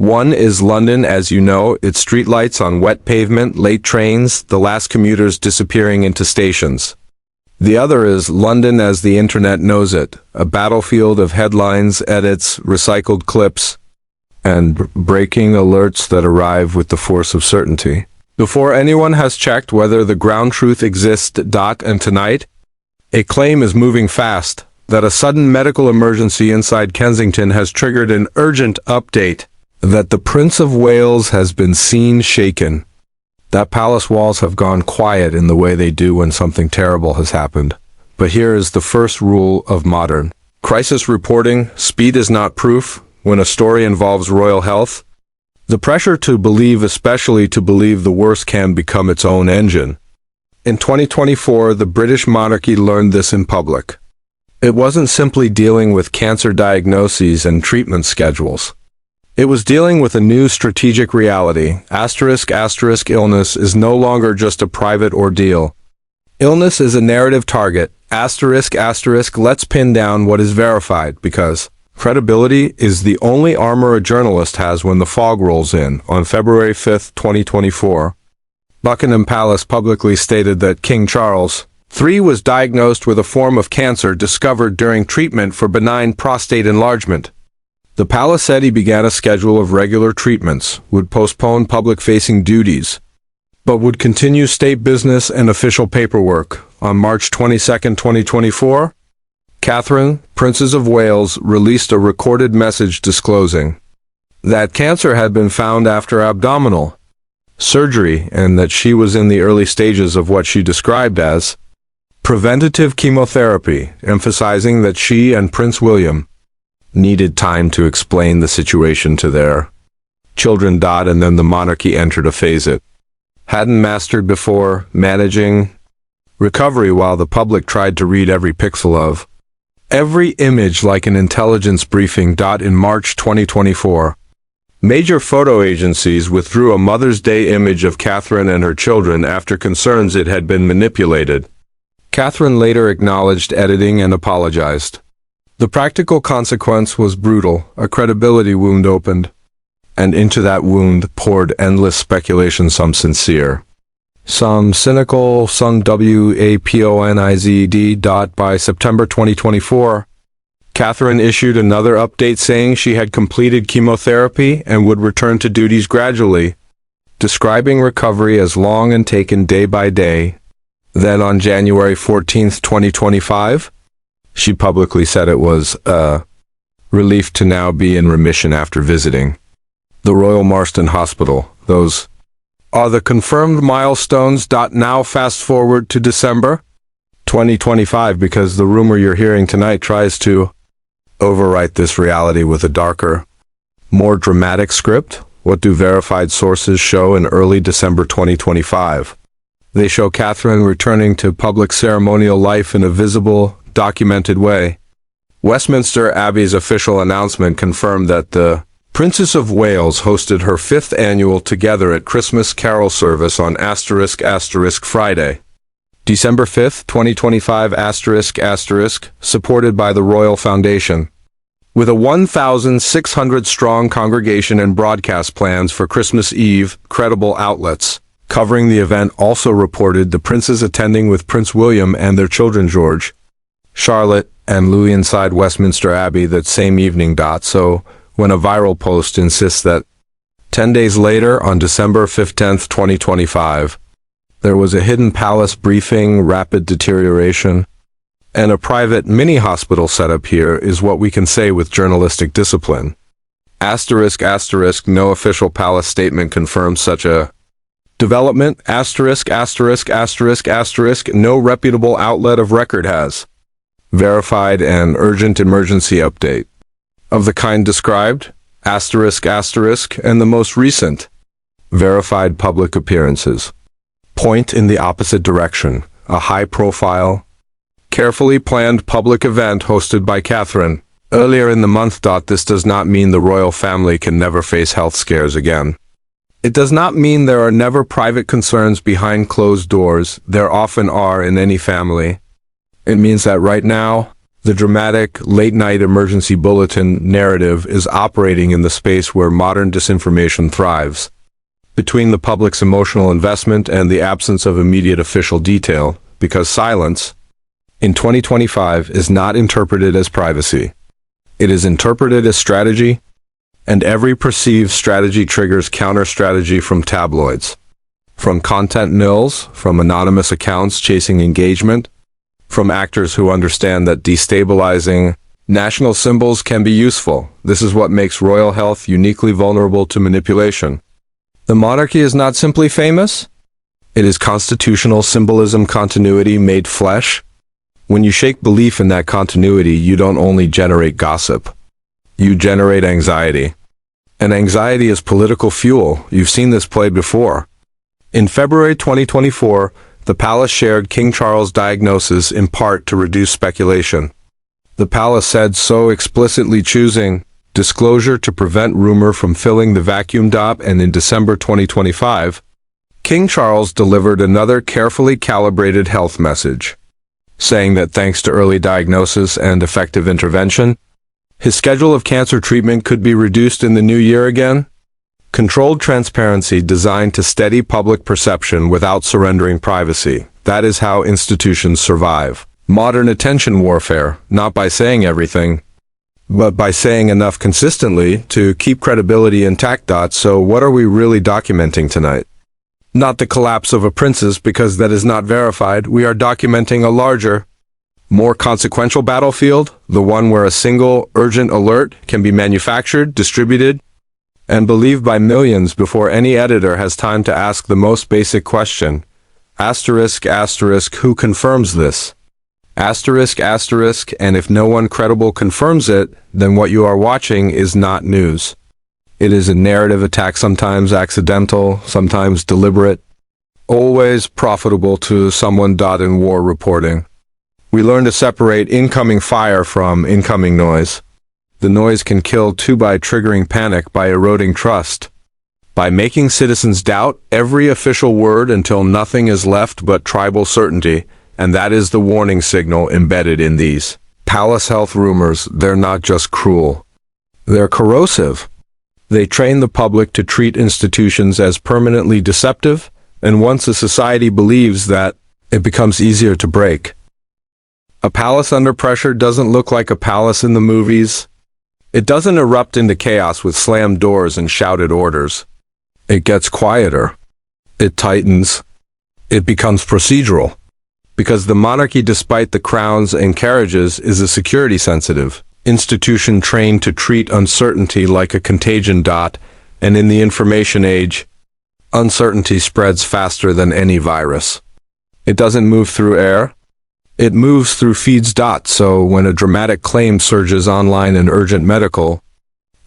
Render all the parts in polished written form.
One is London, as you know, its streetlights on wet pavement, late trains, the last commuters disappearing into stations. The other is London as the internet knows it, a battlefield of headlines, edits, recycled clips, and breaking alerts that arrive with the force of certainty. Before anyone has checked whether the ground truth exists. And tonight, a claim is moving fast that a sudden medical emergency inside Kensington has triggered an urgent update that the Prince of Wales has been seen shaken. That palace walls have gone quiet in the way they do when something terrible has happened. But here is the first rule of modern crisis reporting: speed is not proof when a story involves royal health. The pressure to believe, especially to believe the worst, can become its own engine. In 2024, the British Monarchy learned this in public. It wasn't simply dealing with cancer diagnoses and treatment schedules. It was dealing with a new strategic reality. Illness is no longer just a private ordeal. Illness is a narrative target. Let's pin down what is verified, because credibility is the only armor a journalist has when the fog rolls in. On February 5, 2024, Buckingham Palace publicly stated that King Charles III was diagnosed with a form of cancer discovered during treatment for benign prostate enlargement. The palace said he began a schedule of regular treatments, would postpone public-facing duties, but would continue state business and official paperwork. On March 22, 2024, Catherine, Princess of Wales, released a recorded message disclosing that cancer had been found after abdominal surgery and that she was in the early stages of what she described as preventative chemotherapy, emphasizing that she and Prince William needed time to explain the situation to their children. And then the monarchy entered a phase it hadn't mastered before, managing recovery while the public tried to read every pixel of every image like an intelligence briefing. In March 2024, major photo agencies withdrew a Mother's Day image of Catherine and her children after concerns it had been manipulated. Catherine later acknowledged editing and apologized. The practical consequence was brutal. A credibility wound opened, and into that wound poured endless speculation, some sincere, some cynical, some waponized. By September 2024, Catherine issued another update saying she had completed chemotherapy and would return to duties gradually, describing recovery as long and taken day by day. Then on January 14, 2025, she publicly said it was a relief to now be in remission after visiting the Royal Marsden Hospital. Those are the confirmed milestones. Now fast forward to December 2025, because the rumor you're hearing tonight tries to overwrite this reality with a darker, more dramatic script. What do verified sources show in early December 2025? They show Catherine returning to public ceremonial life in a visible, documented way. Westminster Abbey's official announcement confirmed that the Princess of Wales hosted her 5th annual Together at Christmas Carol service on Friday, December 5, 2025 supported by the Royal Foundation. With a 1,600-strong congregation and broadcast plans for Christmas Eve, credible outlets covering the event also reported the princes attending with Prince William and their children George, Charlotte, and Louis inside Westminster Abbey that same evening. So, when a viral post insists that 10 days later, on December 15, 2025, there was a hidden palace briefing, rapid deterioration, and a private mini-hospital setup, here is what we can say with journalistic discipline. ***, no official palace statement confirms such a development. ***, no reputable outlet of record has verified an urgent emergency update of the kind described. ***, and the most recent verified public appearances point in the opposite direction. A high-profile, carefully planned public event hosted by Catherine earlier in the month. This does not mean the royal family can never face health scares again. It does not mean there are never private concerns behind closed doors. There often are in any family. It means that right now, The dramatic, late-night emergency bulletin narrative is operating in the space where modern disinformation thrives. Between the public's emotional investment and the absence of immediate official detail, because silence, in 2025, is not interpreted as privacy. It is interpreted as strategy, and every perceived strategy triggers counter-strategy from tabloids. From content nulls, from anonymous accounts chasing engagement, from actors who understand that destabilizing national symbols can be useful. This is what makes royal health uniquely vulnerable to manipulation. The monarchy is not simply famous. It is constitutional symbolism continuity made flesh. When you shake belief in that continuity, you don't only generate gossip. You generate anxiety. And anxiety is political fuel. You've seen this played before. In February 2024, the palace shared King Charles' diagnosis in part to reduce speculation. The palace said so, explicitly choosing disclosure to prevent rumor from filling the vacuum. And in December 2025, King Charles delivered another carefully calibrated health message, saying that thanks to early diagnosis and effective intervention, his schedule of cancer treatment could be reduced in the new year again. Controlled transparency designed to steady public perception without surrendering privacy. That is how institutions survive. Modern attention warfare, not by saying everything, but by saying enough consistently to keep credibility intact. So what are we really documenting tonight? Not the collapse of a princess, because that is not verified. We are documenting a larger, more consequential battlefield, the one where a single urgent alert can be manufactured, distributed, and believed by millions before any editor has time to ask the most basic question. Asterisk, asterisk, who confirms this? Asterisk, asterisk, and if no one credible confirms it, then what you are watching is not news. It is a narrative attack, sometimes accidental, sometimes deliberate, always profitable to someone. In war reporting, we learn to separate incoming fire from incoming noise. The noise can kill too by triggering panic, by eroding trust, by making citizens doubt every official word until nothing is left but tribal certainty, and that is the warning signal embedded in these palace health rumors. They're not just cruel. They're corrosive. They train the public to treat institutions as permanently deceptive, and once a society believes that, it becomes easier to break. A palace under pressure doesn't look like a palace in the movies. It doesn't erupt into chaos with slammed doors and shouted orders. It gets quieter. It tightens. It becomes procedural. Because the monarchy, despite the crowns and carriages, is a security-sensitive institution trained to treat uncertainty like a contagion. And in the information age, uncertainty spreads faster than any virus. It doesn't move through air. It moves through feeds. So when a dramatic claim surges online, an urgent medical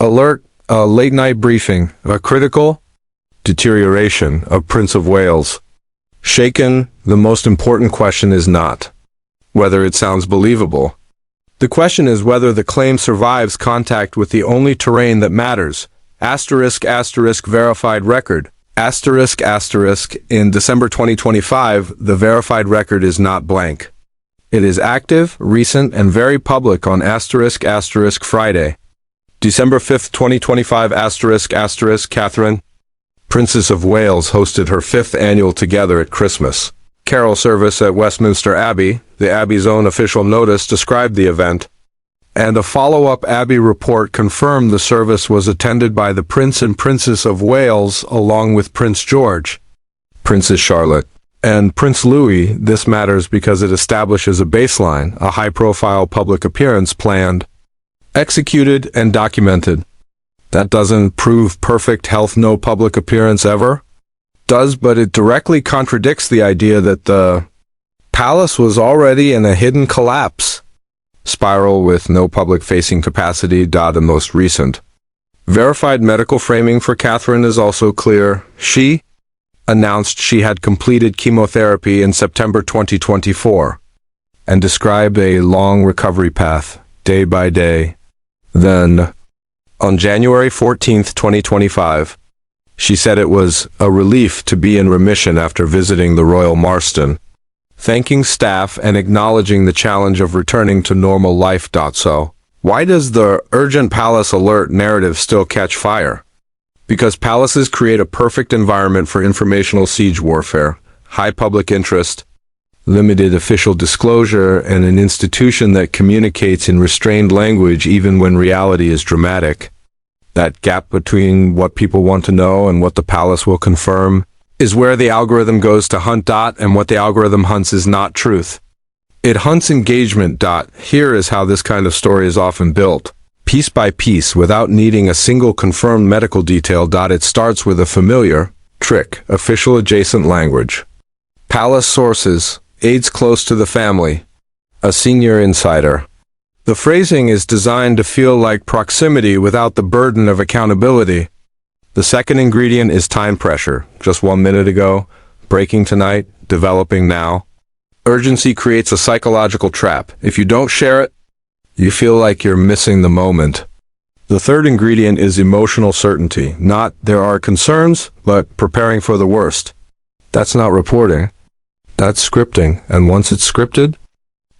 alert, a late-night briefing, a critical deterioration of Prince of Wales shaken, the most important question is not whether it sounds believable. The question is whether the claim survives contact with the only terrain that matters. Asterisk, asterisk, verified record. Asterisk, asterisk, in December 2025, the verified record is not blank. It is active, recent, and very public on asterisk, asterisk, Friday, December 5th, 2025, asterisk, asterisk, Catherine, Princess of Wales, hosted her 5th annual Together at Christmas carol service at Westminster Abbey. The Abbey's own official notice described the event, and a follow-up Abbey report confirmed the service was attended by the Prince and Princess of Wales along with Prince George, Princess Charlotte, and Prince Louis. This matters because it establishes a baseline, a high-profile public appearance planned, executed, and documented. That doesn't prove perfect health, no public appearance ever. Does, but it directly contradicts the idea that the palace was already in a hidden collapse spiral with no public-facing capacity. The most recent verified medical framing for Catherine is also clear. She announced she had completed chemotherapy in September 2024 and described a long recovery path, day by day. Then, on January 14, 2025, she said it was a relief to be in remission after visiting the Royal Marston thanking staff and acknowledging the challenge of returning to normal life. So, why does the urgent palace alert narrative still catch fire? Because palaces create a perfect environment for informational siege warfare, high public interest, limited official disclosure, and an institution that communicates in restrained language even when reality is dramatic. That gap between what people want to know and what the palace will confirm is where the algorithm goes to hunt. And what the algorithm hunts is not truth. It hunts engagement. Here is how this kind of story is often built. Piece by piece, without needing a single confirmed medical detail. It starts with a familiar, trick, official adjacent language. Palace sources, aides close to the family, a senior insider. The phrasing is designed to feel like proximity without the burden of accountability. The second ingredient is time pressure. Just 1 minute ago, breaking tonight, developing now. Urgency creates a psychological trap. If you don't share it, you feel like you're missing the moment. The third ingredient is emotional certainty. Not there are concerns, but preparing for the worst. That's not reporting. That's scripting. And once it's scripted,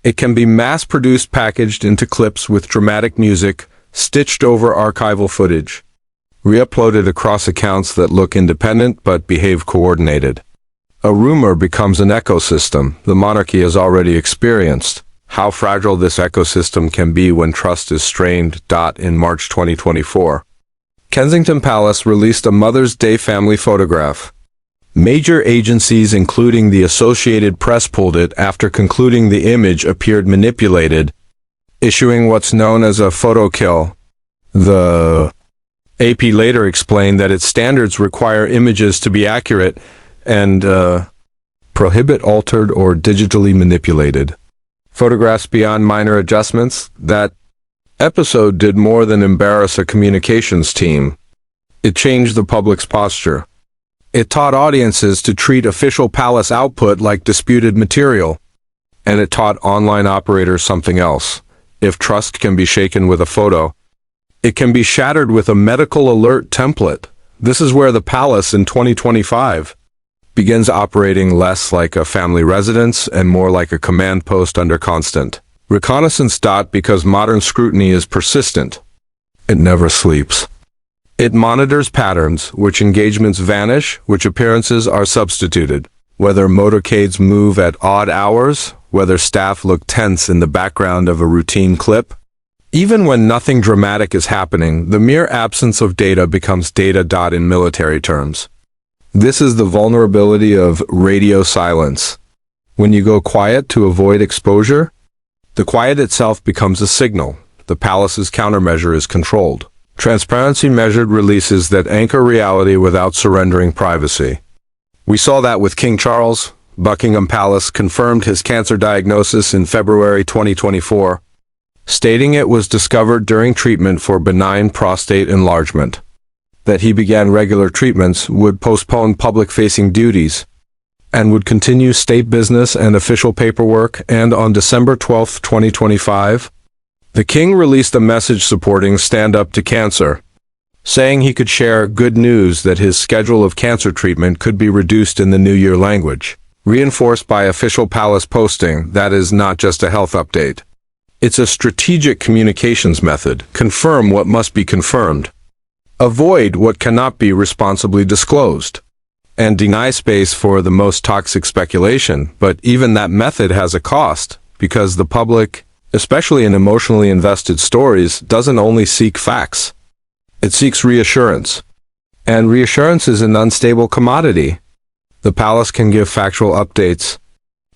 it can be mass-produced, packaged into clips with dramatic music, stitched over archival footage, re-uploaded across accounts that look independent but behave coordinated. A rumor becomes an ecosystem the monarchy has already experienced. How fragile this ecosystem can be when trust is strained. In March 2024, Kensington Palace released a Mother's Day family photograph. Major agencies, including the Associated Press, pulled it after concluding the image appeared manipulated, issuing what's known as a photo kill. The AP later explained that its standards require images to be accurate and prohibit altered or digitally manipulated photographs beyond minor adjustments. That episode did more than embarrass a communications team. It changed the public's posture. It taught audiences to treat official palace output like disputed material. And it taught online operators something else. If trust can be shaken with a photo, it can be shattered with a medical alert template. This is where the palace in 2025 begins operating less like a family residence and more like a command post under constant reconnaissance. Because modern scrutiny is persistent. It never sleeps. It monitors patterns, which engagements vanish, which appearances are substituted, whether motorcades move at odd hours, whether staff look tense in the background of a routine clip. Even when nothing dramatic is happening, the mere absence of data becomes data. In military terms, this is the vulnerability of radio silence. When you go quiet to avoid exposure, the quiet itself becomes a signal. The palace's countermeasure is controlled. Transparency measured releases that anchor reality without surrendering privacy. We saw that with King Charles. Buckingham Palace confirmed his cancer diagnosis in February 2024, stating it was discovered during treatment for benign prostate enlargement. That he began regular treatments, would postpone public-facing duties, and would continue state business and official paperwork. And on December 12, 2025, the king released a message supporting Stand Up to Cancer, saying he could share good news that his schedule of cancer treatment could be reduced in the New Year language, reinforced by official palace posting. That is not just a health update. It's a strategic communications method. Confirm what must be confirmed. Avoid what cannot be responsibly disclosed. And deny space for the most toxic speculation. But even that method has a cost, because the public, especially in emotionally invested stories, doesn't only seek facts. It seeks reassurance. And reassurance is an unstable commodity. The palace can give factual updates.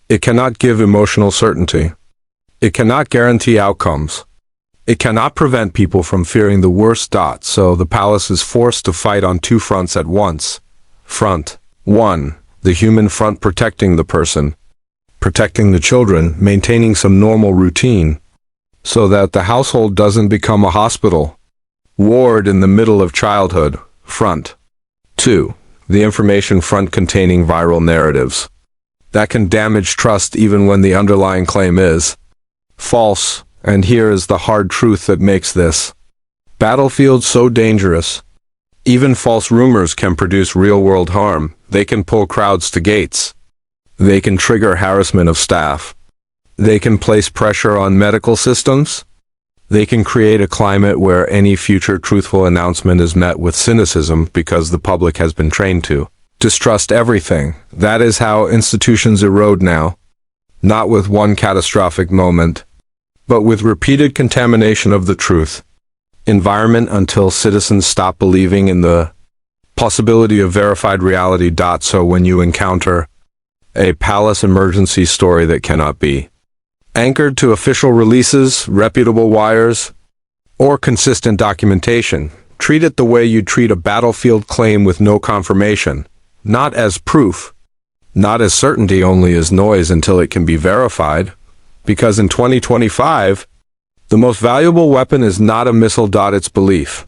It cannot give emotional certainty. It cannot guarantee outcomes. It cannot prevent people from fearing the worst. So the palace is forced to fight on two fronts at once. Front 1. The human front, protecting the person, protecting the children, maintaining some normal routine, so that the household doesn't become a hospital ward in the middle of childhood. Front 2. The information front, containing viral narratives that can damage trust even when the underlying claim is false. And here is the hard truth that makes this battlefield so dangerous. Even false rumors can produce real-world harm. They can pull crowds to gates. They can trigger harassment of staff. They can place pressure on medical systems. They can create a climate where any future truthful announcement is met with cynicism because the public has been trained to distrust everything. That is how institutions erode now. Not with one catastrophic moment, but with repeated contamination of the truth. Environment until citizens stop believing in the possibility of verified reality. So when you encounter a palace emergency story that cannot be anchored to official releases, reputable wires, or consistent documentation, treat it the way you treat a battlefield claim with no confirmation, not as proof, not as certainty, only as noise until it can be verified. Because in 2025, the most valuable weapon is not a missile. It's belief.